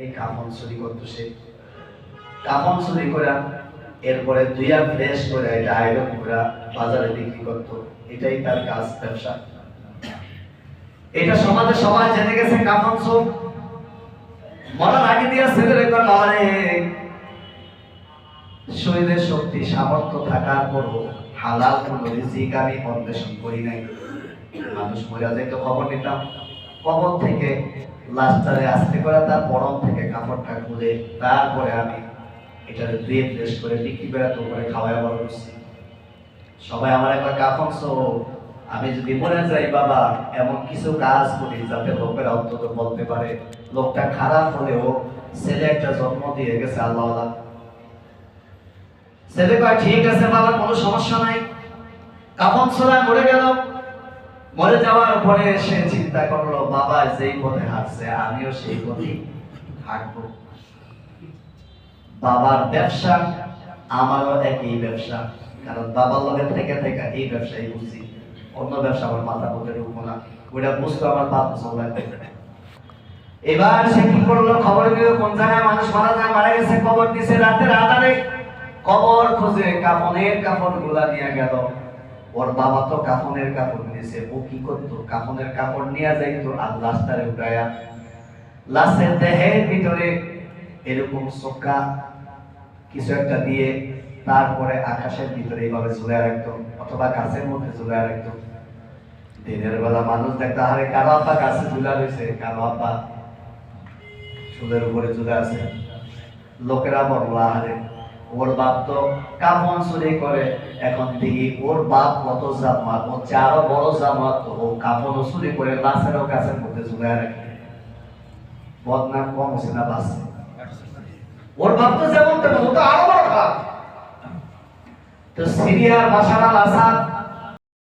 এই কাফন চুরি করতো সে। কাফন চুরি করে এরপরে দুইয়া ফ্রেশ করে এটা আয়রন করে বাজারে বিক্রি করতো। এটাই তার কাজ, ব্যবসা। এটা সমাজে সবাই জেনে গেছে কাফন চোর। মরার আগে দিয়া ছেলের একটা নয়, শরীরের শক্তি সামর্থ্য থাকার পরও হালাল কোন রিজিক আমি অন্বেষণ করি নাই। মানুষ মরে যেত খবর নিতাম, কবর থেকে লাশটারে আস্তে করে তার পরম থেকে কাপড়টা খুলে তারপরে আমি এটারে ধুয়ে ফ্রেশ করে বিক্রি করে তো করে খাওয়াই বড় করছি। সবাই আমার একটা কাফন চোর। আমি যদি মরে যাই বাবা, এমন কিছু কাজ করি যাতে লোকেরা অন্তত বলতে পারে লোকটা খারাপ হলেও ছেলে একটা জন্ম দিয়ে গেছে আল্লাহ। ছেলে কয় ঠিক আছে বাবা, কোনো সমস্যা নাই। কাফন চোরা মরে গেল। মরে যাওয়ার পরে সে চিন্তা করলো বাবা যেই পথে হাঁটছে আমিও সেই পথেই হাঁটবো। বাবার ব্যবসা আমারও একই ব্যবসা, কারণ বাবার লগে থেকে থেকে এই ব্যবসায় বুঝি। অন্য ব্যবসা আমার মাথার মধ্যে ঢুকবো না, ওইটা বুঝতে আমার বাপ চলবে। এবার সে কি করলো, খবর দিল কোন জায়গায় মানুষ মারা গেছে। খবর দিছে রাতের আধারে, কবর খুঁজে কাফনের কাপড় গুলা নিয়ে গেল। ওর বাবা তো কাফনের কাপড় নিয়েছে। ও কি করতো, কাফনের কাপড় নিয়ে যাইতো আর লাশটারে উঠায়া লাশের দেহের ভিতরে এরকম চোখা কিছু একটা দিয়ে তারপরে আকাশের ভিতরে এইভাবে ঝুলিয়ে রাখতো, অথবা গাছের মধ্যে ঝুলিয়ে রাখতো। দিনের বেলা মানুষ দেখতো আরে কারো আব্বা গাছে ঝুলা রয়েছে, কারো আব্বা চুলের উপরে ঝুলে আছে। লোকেরা বলল আরে ওর বাপ তো কাফন চুরি করে, এখন দেখি ওর বাপ কত জামাত, ও চারও বড় জামাত, ও কাফনও চুরি করে লাশেরও গাছের মধ্যে ঝুলিয়ে রাখে। বদনাম কম হচ্ছে না বাস? ওর বাপ তো যেমন তেমন, ও তো আরো বড় খারাপ। তো সিরিয়ার বাশার আল আসাদ